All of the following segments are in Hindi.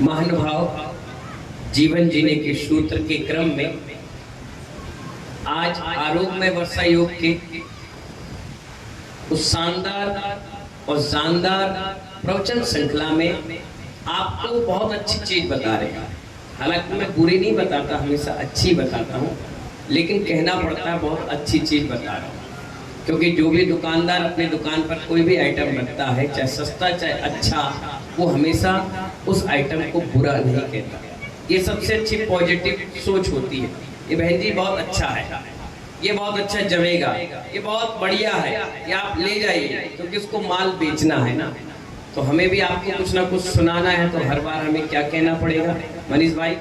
महानुभाव जीवन जीने के सूत्र के क्रम में आज आरोग्यमय वर्षा योग के उस शानदार और जानदार प्रवचन श्रृंखला में आपको बहुत अच्छी चीज बता रहे हैं। हालांकि मैं बुरी नहीं बताता, हमेशा अच्छी बताता हूँ, लेकिन कहना पड़ता है बहुत अच्छी चीज बता रहा हूँ, क्योंकि जो भी दुकानदार अपनी दुकान पर कोई भी आइटम रखता है, चाहे सस्ता चाहे अच्छा, वो हमेशा उस आइटम को बुरा नहीं कहता। ये सबसे अच्छी पॉजिटिव सोच होती है। ये बहन जी बहुत अच्छा है, ये बहुत अच्छा जमेगा, ये बहुत बढ़िया है, ये आप ले जाइए, क्योंकि उसको माल बेचना है ना। तो हमें भी आपको कुछ ना कुछ सुनाना है, तो हर बार हमें क्या कहना पड़ेगा? मनीष भाई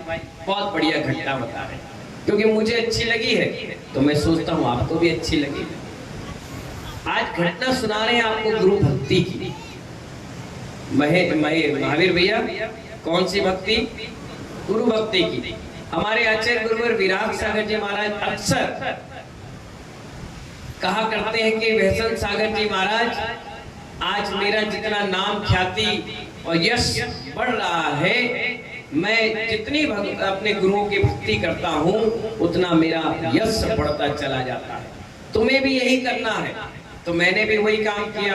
बहुत बढ़िया घटना बता रहे हैं, क्योंकि मुझे अच्छी लगी है तो मैं सोचता हूँ आपको भी अच्छी लगी। आज घटना सुना रहे हैं आपको गुरु भक्ति की। महावीर भैया, कौन सी भक्ति? गुरु भक्ति की। हमारे आचार्य गुरुवर विराग सागर जी महाराज अक्सर कहा करते हैं कि वैष्णव सागर जी महाराज, आज मेरा जितना नाम ख्याति और यश बढ़ रहा है, मैं जितनी अपने गुरुओं की भक्ति करता हूँ उतना मेरा यश बढ़ता चला जाता है। तुम्हें भी यही करना है। तो मैंने भी वही काम किया।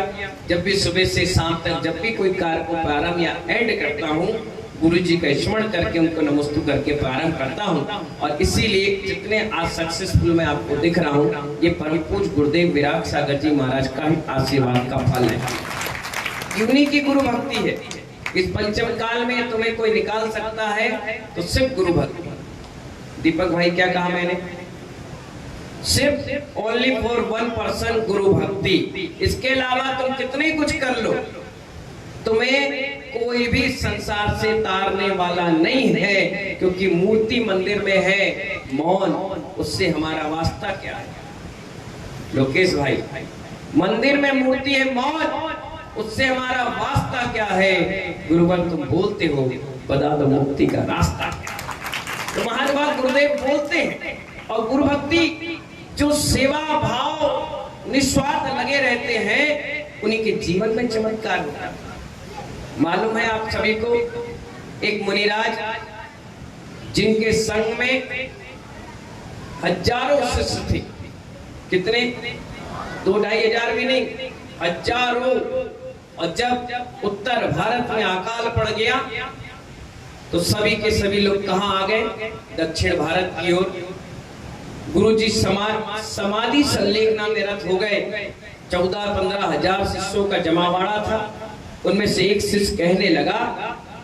जब भी सुबह से शाम तक जब भी कोई कार्य को प्रारंभ या एंड करता हूँ, गुरु जी का स्मरण करके उनको नमस्तु करके प्रारंभ करता हूँ। और इसीलिए जितने आज सक्सेसफुल मैं आपको दिख रहा हूँ, ये परम पूज्य गुरुदेव विराग सागर जी महाराज का ही आशीर्वाद का फल है। उन्हीं की गुरु भक्ति है। इस पंचम काल में तुम्हें कोई निकाल सकता है तो सिर्फ गुरु भक्ति। दीपक भाई क्या कहा मैंने? सिर्फ ओनली फॉर 1% गुरु भक्ति। इसके अलावा तुम कितने कुछ कर लो, तुम्हें कोई भी संसार से तारने वाला नहीं है, क्योंकि मूर्ति मंदिर में है मौन, उससे हमारा वास्ता क्या है? लोकेश भाई, मंदिर में मूर्ति है मौन, उससे हमारा वास्ता क्या है? गुरुवर तुम बोलते हो, बता दो मुक्ति का रास्ता क्या है? तो महानुभाव गुरुदेव बोलते हैं। और गुरु भक्ति जो सेवा भाव निस्वार्थ लगे रहते हैं, उन्हीं के जीवन में चमत्कार होता है। मालूम है आप सभी को, एक मुनिराज जिनके संग में हजारों शिष्य थे। कितने? 2-2,500 भी नहीं, हजारों। और जब उत्तर भारत में अकाल पड़ गया तो सभी के सभी लोग कहाँ आ गए? दक्षिण भारत की ओर। गुरुजी समाधि संलेखना में रत हो गए। 14-15 हजार शिष्यों का जमावाड़ा था। उनमें से एक शिष्य कहने लगा,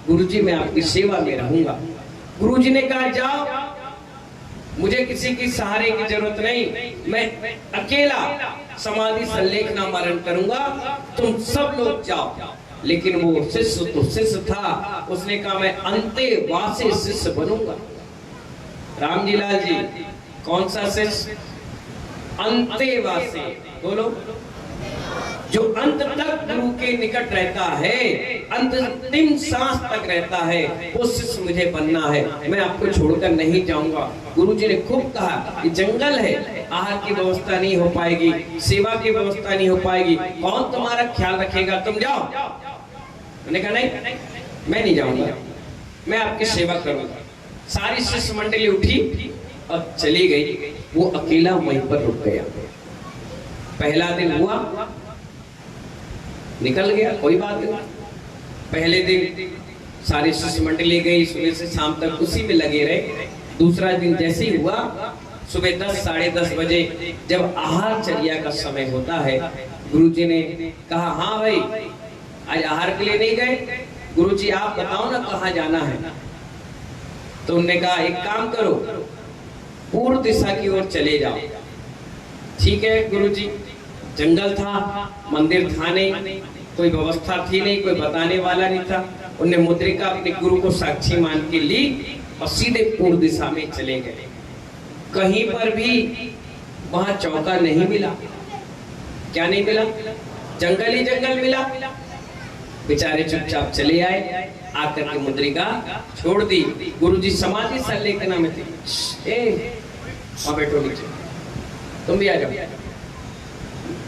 गुरुजी मैं आपकी सेवा में रहूंगा। गुरुजी ने कहा जाओ, मुझे किसी की सहारे की जरूरत नहीं, मैं अकेला समाधि संलेखना मरण करूंगा, तुम सब लोग जाओ। लेकिन वो शिष्य तो शिष्य था, उसने कहा मैं अंतेवासी शिष्य बनूंगा। रामजी लाल जी, कौन सा शिष्य? अंतेवासी। बोलो। जो अंत तक गुरु के निकट रहता है, अंतिम सांस तक रहता है, वो शिष्य मुझे बनना है। मैं आपको छोड़कर नहीं जाऊंगा। गुरुजी ने खूब कहा, ये जंगल है, आहार की व्यवस्था नहीं हो पाएगी, सेवा की व्यवस्था नहीं हो पाएगी, कौन तुम्हारा ख्याल रखेगा? तुम जाओ। मैंने कहा नहीं, मैं नहीं जाऊंगा, मैं आपकी सेवा करूंगा। सारी शिष्य मंडली उठी और चली गई। वो अकेला वहीं पर रुक गया। पहला दिन हुआ, निकल गया, कोई बात नहीं। पहले दिन सारी शिष्य मंडली गई, सुबह से शाम तक उसी में लगे रहे। दूसरा दिन जैसे ही हुआ, सुबह 10-10:30 बजे जब आहार चर्या का समय होता है, गुरुजी ने कहा हाँ भाई, आज आहार के लिए नहीं गए? गुरुजी आप बताओ ना कहाँ जाना है? तो उन्होंने कहा एक काम करो, पूर्व दिशा की ओर चले जाओ। ठीक है गुरुजी। जंगल था, मंदिर था नहीं, कोई व्यवस्था थी नहीं, कोई बताने वाला नहीं था। उन्होंने मुद्रिका अपने गुरु को साक्षी मान के ली और सीधे पूर्व दिशा में चले गए। कहीं पर भी वहां चौका नहीं मिला। क्या नहीं मिला? जंगल ही जंगल मिला। बेचारे चुपचाप चले आए, आकर के मुद्रिका छोड़ दी। गुरुजी समाधि संलेखना में थे। बैठो नीचे, तुम भी आ जाओ।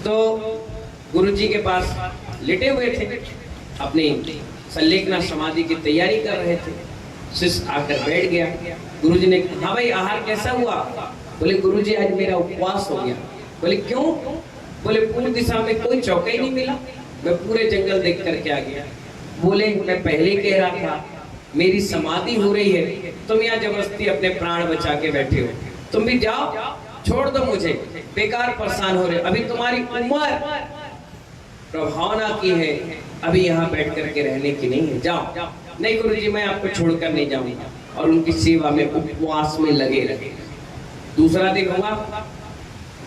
तो गुरुजी के पास लेटे हुए थे, अपनी सल्लेखना समाधि की तैयारी कर रहे थे। शिष्य आकर बैठ गया। गुरुजी ने कहा, हाँ भाई आहार कैसा हुआ? बोले गुरुजी आज मेरा उपवास हो गया। बोले क्यों? बोले पूर्व दिशा में कोई चौका ही नहीं मिला, मैं पूरे जंगल देख करके आ गया। बोले मैं पहले कह रहा था मेरी समाधि हो रही है, तुम यहाँ जबरदस्ती अपने प्राण बचा के बैठे हो। तुम भी जाओ, छोड़ दो मुझे, बेकार परेशान हो रहे। अभी तुम्हारी उम्र प्रभावना की है, अभी यहाँ बैठ करके रहने की नहीं है, जाओ। नहीं गुरुजी मैं आपको छोड़कर नहीं जाऊंगा। और उनकी सेवा में उपवास में लगे रहे। दूसरा दिन हुआ,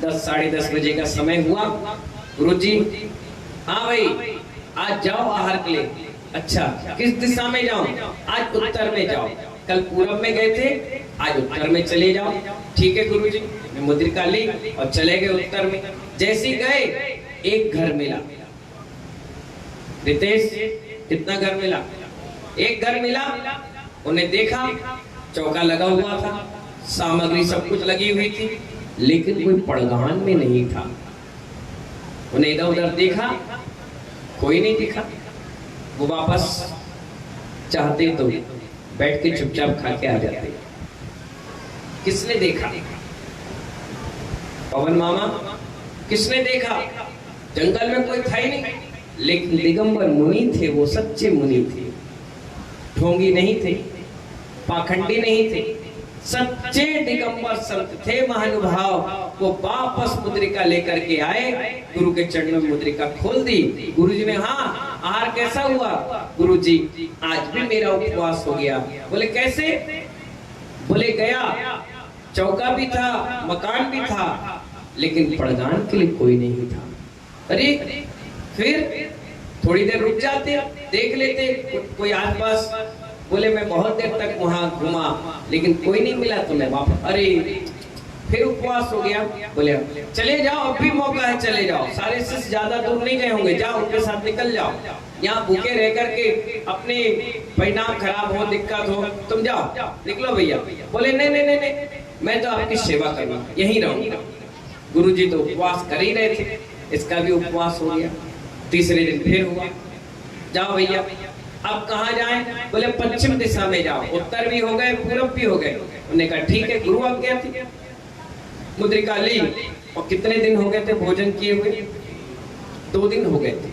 10 साढ़े 10 बजे का समय हुआ। गुरुजी हाँ भाई आज जाओ आहार के लिए। अच्छा किस दिशा में जाऊं? आज उत्तर में जाओ। कल पूरब में गए थे, आज उत्तर में चले जाओ। ठीक है गुरुजी। मैं मुद्रिका ली और चले गए उत्तर में। जैसे ही गए एक घर मिला। रितेश कितना घर मिला? एक घर मिला। उन्हें देखा चौका लगा हुआ था, सामग्री सब कुछ लगी हुई थी, लेकिन कोई पड़गान में नहीं था। उन्हें इधर उधर देखा, कोई नहीं दिखा। वो वापस चाहते तो बैठ के चुपचाप खा के आ जाते। किसने देखा? पवन मामा। किसने देखा? जंगल में कोई था ही नहीं, लेकिन दिगंबर मुनि थे, वो सच्चे मुनि थे, ढोंगी नहीं थे, पाखंडी नहीं थे, सच्चे दिगंबर संत थे महानुभाव। वो वापस मुद्रिका लेकर के आए, गुरु के चरणों में मुद्रिका खोल दी। गुरुजी ने हाँ आहार कैसा हुआ? गुरुजी आज भी मेरा उपवास हो गया। बोले कैसे? बोले गया, चौका भी था, मकान भी था, लेकिन पड़गान के लिए कोई नहीं था। अरे फिर थोड़ी देर रुक जाते, देख लेते कोई आसपास। बोले मैं बहुत देर तक वहां घुमा, लेकिन कोई नहीं मिला तो मैं वापस। अरे फिर उपवास हो गया। बोले चले जाओ, अब भी मौका है, चले जाओ। सारे शिष्य ज्यादा दूर नहीं गए होंगे, जाओ उनके साथ निकल जाओ। यहाँ भूखे रह करके अपने परिणाम खराब हो, दिक्कत हो, तुम जाओ, निकलो भैया। बोले नहीं नहीं नहीं नहीं, मैं तो आपकी सेवा करूंगा, यहीं रहूंगा। गुरुजी तो उपवास कर ही रहे थे, इसका भी उपवास हो गया। तीसरे दिन फिर हुआ, जाओ भैया अब कहाँ जाएं? बोले पश्चिम दिशा में जाओ। उत्तर भी हो गए, पूरब भी हो गए। उन्होंने कहा ठीक है, गुरु आज्ञा थी। मुद्रिका ली और कितने दिन हो गए थे भोजन किए हुए? 2 दिन हो गए थे।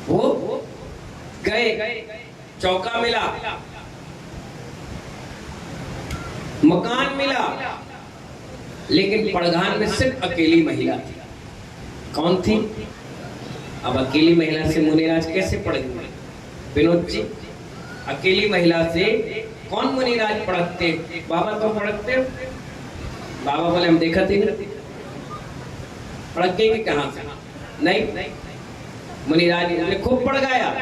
वो गए, चौका मिला, मकान मिला, लेकिन पड़गान में सिर्फ अकेली महिला थी। कौन थी? अब अकेली महिला से मुनिराज कैसे पढ़ गए? विनोद जी, अकेली महिला से कौन मुनिराज पढ़ते? बाबा तो पढ़ते। बाबा बोले हम देखा थे पढ़ के कहां से? नहीं, मुनिराज ने खूब पढ़ गया,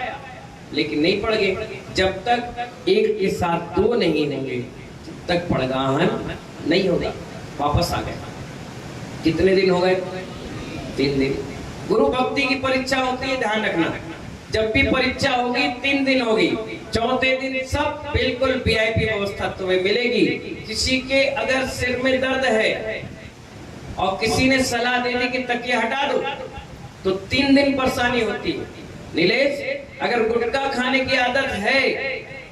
लेकिन नहीं पढ़ गए। जब तक एक के साथ 2 नहीं होंगे, तब तक पड़गाहन नहीं होगा। वापस आ गए। कितने दिन हो गए? 3 दिन। गुरु भक्ति की परीक्षा होती है, ध्यान रखना। जब भी परीक्षा होगी 3 दिन होगी, चौथे दिन सब बिल्कुल वीआईपी व्यवस्था तुम्हें मिलेगी। किसी के अगर सिर में दर्द है और किसी ने सलाह दे दी कि तकिया हटा दो, तो 3 दिन परेशानी होती है। नीलेश, अगर गुटखा खाने की आदत है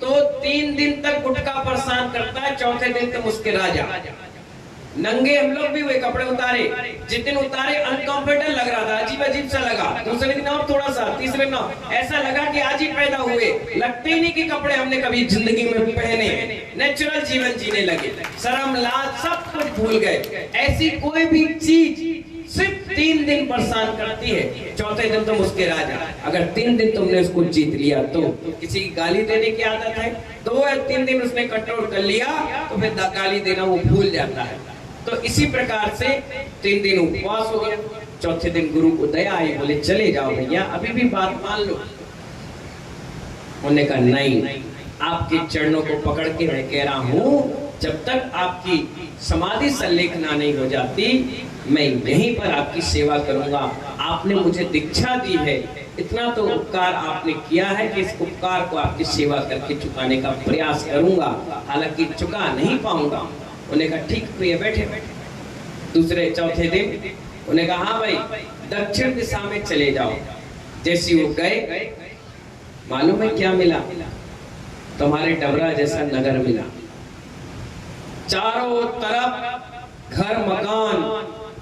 तो 3 दिन तक गुटखा परेशान करता है, चौथे दिन तुम उसके राजा। नंगे हम लोग भी हुए, कपड़े उतारे, जिस दिन उतारे अनकंफर्टेबल लग रहा था, अजीब अजीब सा लगा। दूसरे दिन और थोड़ा सा, तीसरे दिन ऐसा लगा कि आज ही पैदा हुए, लगते ही नहीं कि कपड़े हमने कभी जिंदगी में पहने। नेचुरल जीवन जीने लगे, शर्म लाज सब कुछ भूल गए। ऐसी कोई भी चीज सिर्फ 3 दिन परेशान करती है, चौथे दिन तुम उसके राजा। अगर 3 दिन तुमने उसको जीत लिया तो किसी की गाली देने की आदत है, 2 या 3 दिन उसने कंट्रोल कर लिया तो फिर गाली देना वो भूल जाता है। तो इसी प्रकार से 3 दिन उपवास हो गया। चौथे दिन गुरु को दया आई, बोले चले जाओ भैया, अभी भी बात मान लो। उन्होंने कहा नहीं, आपके चरणों को पकड़ के मैं कह रहा हूँ, जब तक आपकी समाधि संलेखना नहीं हो जाती, मैं यहीं पर आपकी सेवा करूंगा। आपने मुझे दीक्षा दी है, इतना तो उपकार आपने किया है कि इस उपकार को आपकी सेवा करके चुकाने का प्रयास करूंगा, हालांकि चुका नहीं पाऊंगा। उन्हें कहा ठीक प्रिय, बैठे बैठे। दूसरे चौथे दिन उन्हें कहा हाँ भाई, दक्षिण दिशा में चले जाओ। जैसे वो गए, मालूम है क्या मिला? तुम्हारे डबरा जैसा नगर मिला, चारों तरफ घर मकान,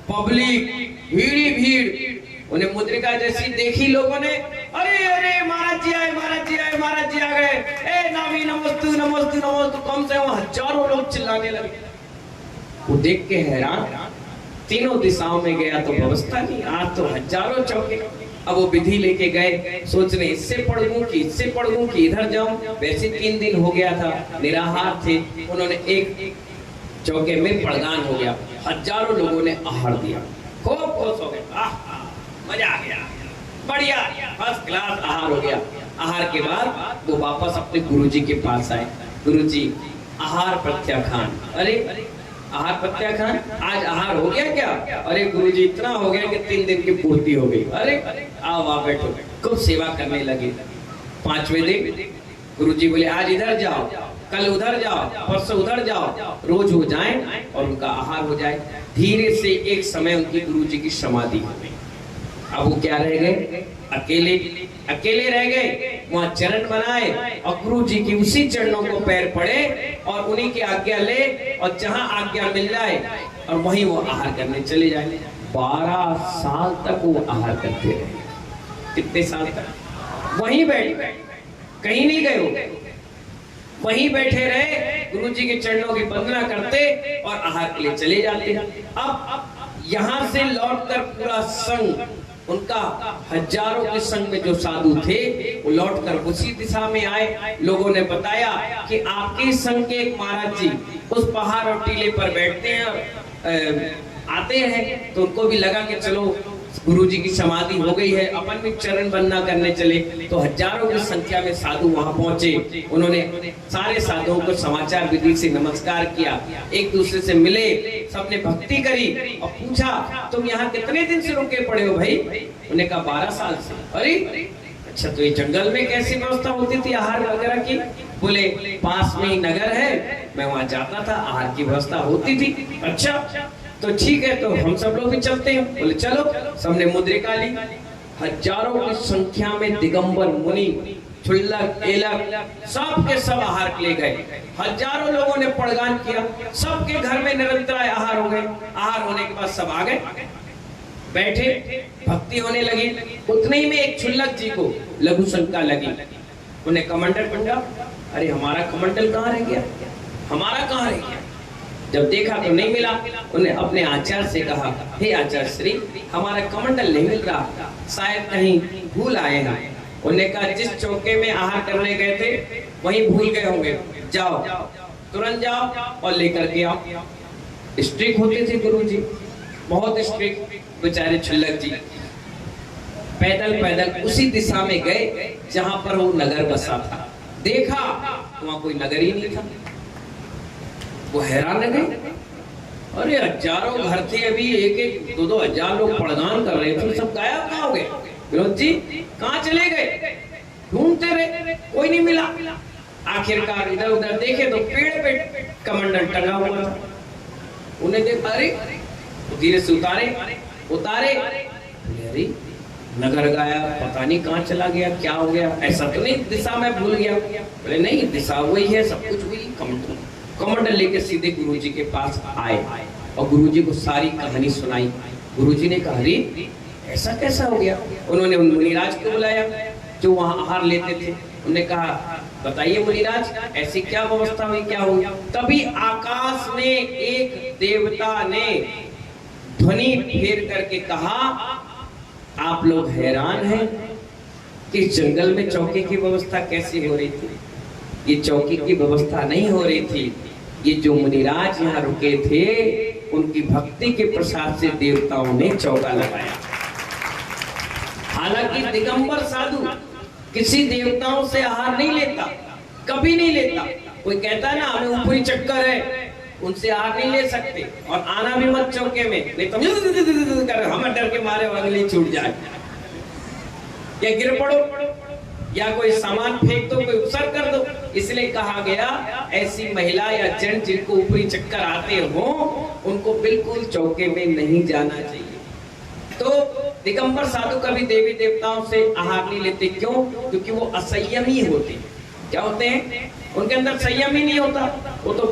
पब्लिक, भीड़ भीड़। उन्हें मुद्रिका जैसी देखी लोगों ने, अरे अरे महाराज जी आए, महाराज जी आए, महाराज जी आ गए, ए नामी नमस्तु नमस्तु नमस्तु। कम से कम हजारों लोग चिल्लाने लगे। वो देख के हैरान, तीनों दिशाओं में गया तो व्यवस्था नहीं, आज तो हजारों चौके। अब वो विधि लेके गए, सोच रहे इससे पढ़ लूं कि इससे पढ़ लूं कि इधर जाऊं। वैसे 3 दिन हो गया था, निराहार थे। उन्होंने एक चौके में पड़गान हो गया, हजारों लोगों ने आहार दिया, खूब खुश हो गए, मजा आ गया, बढ़िया फर्स्ट क्लास आहार हो गया। आहार के बाद वो वापस अपने गुरुजी के पास आए। गुरुजी आहार प्रत्याख्यान। अरे आहार प्रत्याख्यान, आज आहार हो गया क्या? अरे गुरुजी इतना हो गया कि 3 दिन की पूर्ति हो गई। अरे आओ वहां बैठो, खूब सेवा करने लगे। 5वें दिन गुरुजी बोले आज इधर जाओ, कल उधर जाओ, परसों उधर जाओ, रोज हो जाए और उनका आहार हो जाए। धीरे से एक समय उनकी गुरुजी की समाधि हो गई। अब वो क्या रह गए? अकेले अकेले रह गए। वहां चरण बनाए और गुरु जी की उसी चरणों को पैर पड़े और उन्हीं की आज्ञा ले, और जहां आज्ञा मिल जाए और वहीं वो आहार करने चले जाए। 12 साल तक वो आहार करते रहे। कितने साल तक? वहीं बैठे, कहीं नहीं गए, वहीं बैठे रहे, गुरु जी के चरणों की वंदना करते और आहार के लिए चले जाते। अब यहां से लौटकर पूरा संघ, उनका हजारों के संग में जो साधु थे, वो लौटकर उसी दिशा में आए। लोगों ने बताया कि आपके संग के एक महाराज जी उस पहाड़ और टीले पर बैठते हैं और आते हैं। तो उनको भी लगा कि चलो गुरु जी की समाधि हो गई है, अपन भी चरण वंदना करने चले। तो हजारों की संख्या में साधु वहां पहुंचे। उन्होंने सारे साधुओं को समाचार विधि से नमस्कार किया, एक दूसरे से मिले, सबने भक्ति करी और पूछा तुम यहाँ कितने दिन से रुके पड़े हो भाई? उन्होंने कहा 12 साल से। अरे अच्छा, तो ये जंगल में कैसी व्यवस्था होती थी आहार वगैरह की? बोले पास में ही नगर है, मैं वहां जाता था, आहार की व्यवस्था होती थी। अच्छा तो ठीक है, तो हम सब लोग भी चलते हैं। बोले चलो। सबने मुद्रिका ली। हजारों की संख्या में दिगंबर मुनि, छुल्लक, एलक, सब के सब आहार के लिए गए। हजारों लोगों ने पड़गान किया, सबके घर में निरंतर आहार हो गए। आहार होने के बाद सब आ गए, बैठे, भक्ति होने लगी। उतने ही में एक छुल्लक जी को लघु शंका लगी। उन्हें कमंडल पूछा, अरे हमारा कमंडल कहाँ रह गया, हमारा कहाँ रह गया? जब देखा तो नहीं मिला, उन्हें अपने आचार्य से कहा, हे आचार्य श्री, हमारा कमंडल नहीं मिल रहा, शायद कहीं भूल आए हैं। उन्होंने कहा जिस चौके में आहार करने गए थे वहीं भूल गए होंगे, जाओ तुरंत जाओ और लेकर के आओ। स्ट्रिक्ट होते थे गुरु जी, बहुत स्ट्रिक्ट। बेचारे छुल्लक जी पैदल पैदल उसी दिशा में गए जहां पर वो नगर बसा था। देखा वहां कोई नगर ही नहीं था। वो हैरान रह गए, अरे हजारों घर थे, अभी 1-1, 2-2 हजार लोग पड़गान कर रहे थे, सब गायब कहाँ हो गए? विनोद जी कहाँ चले गए? ढूंढते रहे, कोई नहीं मिला। आखिरकार इधर उधर देखे तो पेड़ पे कमंडल टंगा हुआ था। उन्हें देखा, अरे धीरे से उतारे, अरे नगर गया, पता नहीं कहाँ चला गया, क्या हो गया? ऐसा तो नहीं दिशा में भूल गया? बोले नहीं, दिशा वही है, सब कुछ वही। कमंडल लेके सीधे गुरुजी के पास आए और गुरुजी को सारी कहानी सुनाई। गुरुजी ने कहा, अरे ऐसा कैसा हो गया? उन्होंने उन मुनिराज को बुलाया जो वहां आहार लेते थे। उन्होंने कहा, बताइए मुनिराज, ऐसी क्या व्यवस्था हुई, क्या हुई? तभी आकाश में एक देवता ने ध्वनि फेर करके कहा, आप लोग हैरान हैं कि जंगल में चौकी की व्यवस्था कैसे हो रही थी? ये चौकी की व्यवस्था नहीं हो रही थी, ये जो मुनिराज यहाँ रुके थे उनकी भक्ति के प्रसाद से देवताओं ने चौका लगाया। हालांकि दिगंबर साधु किसी देवताओं से आहार नहीं लेता, कभी नहीं लेता। कोई कहता ना हमें ऊपरी चक्कर है, उनसे आहार नहीं ले सकते और आना भी मत चौके में, नहीं तो कर हम डर के मारे अगले छूट जाए या गिर पड़ो या कोई सामान फेंक दो, कोई उपसर कर दो। इसलिए कहा गया ऐसी महिला या जन जिनको ऊपरी चक्कर आते हो उनको बिल्कुल चौके में नहीं जाना चाहिए। तो दिगंबर साधु कभी देवी देवताओं से आहार नहीं लेते। क्यों? क्योंकि वो असंयमी होते हैं। क्या होते हैं? उनके अंदर संयम ही नहीं होता। वो तो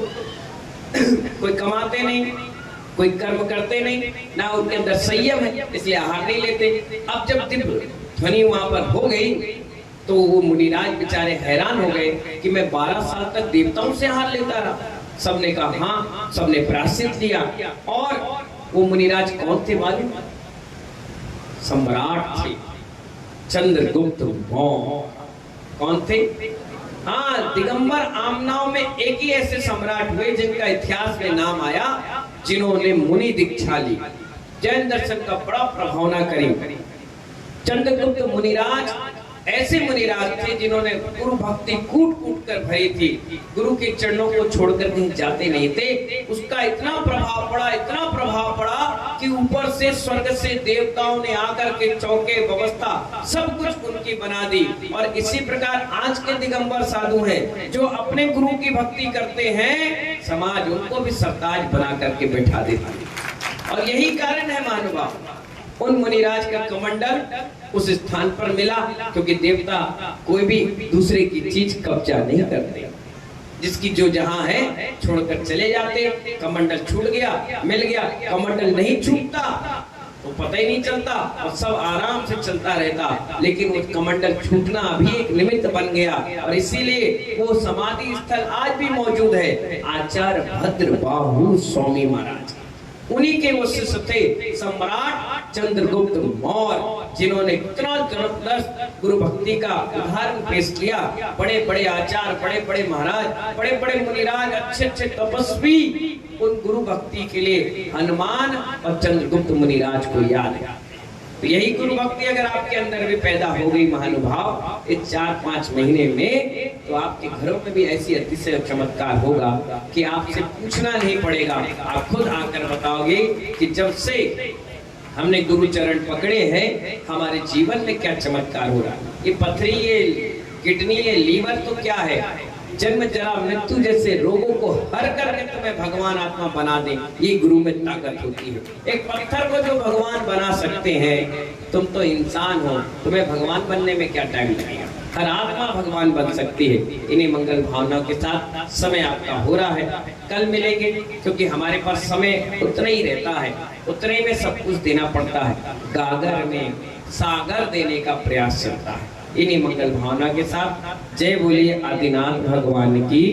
कोई कमाते नहीं, कोई कर्म करते नहीं, ना उनके अंदर संयम है, इसलिए आहार नहीं लेते। अब जब दिव्य ध्वनि वहां पर हो गई तो वो मुनिराज बेचारे हैरान हो गए कि मैं 12 साल तक देवताओं से आहार लेता रहा। सबने कहा हाँ, सबने प्रायश्चित लिया। और वो मुनिराज कौन थे मालूम? सम्राट थे, चंद्रगुप्त मौर्य। कौन थे? हाँ, दिगंबर आमनाओं में एक ही ऐसे सम्राट हुए जिनका इतिहास में नाम आया, जिन्होंने मुनि दीक्षा ली, जैन दर्शन का बड़ा प्रभावना करी। चंद्रगुप्त मुनिराज ऐसे मुनिराज थे जिन्होंने गुरु भक्ति कूट कूट कर भरी थी। गुरु के चरणों को छोड़कर कहीं जाते नहीं थे। उसका इतना प्रभाव पड़ा, इतना प्रभाव पड़ा कि ऊपर से स्वर्ग से देवताओं ने आकर के चौके व्यवस्था सब कुछ उनकी बना दी। और इसी प्रकार आज के दिगंबर साधु हैं जो अपने गुरु की भक्ति करते हैं, समाज उनको भी सरताज बना करके बैठा देता है। और यही कारण है महानुभाव, उन मुनिराज का कमंडल उस स्थान पर मिला, क्योंकि देवता कोई भी दूसरे की चीज कब्जा नहीं करते। जिसकी जो जहां है छोड़कर चले जाते। कमंडल छूट गया, मिल गया, कमंडल नहीं छूटता तो पता ही नहीं चलता और सब आराम से चलता रहता। लेकिन वो कमंडल छूटना भी एक निमित्त बन गया और इसीलिए वो समाधि स्थल आज भी मौजूद है। आचार्य भद्र बाहु स्वामी महाराज, उन्हीं के वो शिष्य थे सम्राट चंद्रगुप्त मौर्य, जिन्होंने इतना जबरदस्त गुरु भक्ति का उदाहरण पेश किया। बड़े बड़े आचार्य, बड़े बड़े महाराज, बड़े बड़े मुनिराज, अच्छे अच्छे तपस्वी उन गुरु भक्ति के लिए हनुमान और चंद्रगुप्त मुनिराज को याद है। तो यही गुरु भक्ति अगर आपके अंदर भी पैदा हो गई महानुभाव इस 4-5 महीने में, तो आपके घरों में भी ऐसी अतिशय चमत्कार होगा कि आपसे पूछना नहीं पड़ेगा। आप खुद आकर बताओगे कि जब से हमने गुरु चरण पकड़े हैं हमारे जीवन में क्या चमत्कार हो रहा है। ये पथरी, ये किडनी, ये लीवर तो क्या है, जन्म जरा मृत्यु जैसे रोगों को हर करके तुम्हें भगवान आत्मा बना दे, ये गुरु में ताकत होती है। एक पत्थर को जो भगवान बना सकते हैं, तुम तो इंसान हो, तुम्हें भगवान बनने में क्या टाइम लगेगा। हर आत्मा भगवान बन सकती है। इन्हीं मंगल भावनाओं के साथ समय आपका हो रहा है। कल मिलेंगे, क्योंकि हमारे पास समय उतना ही रहता है, उतने में सब कुछ देना पड़ता है। गागर में सागर देने का प्रयास चलता है। इन्हीं मंगल भावना के साथ जय बोलिए आदिनाथ भगवान की।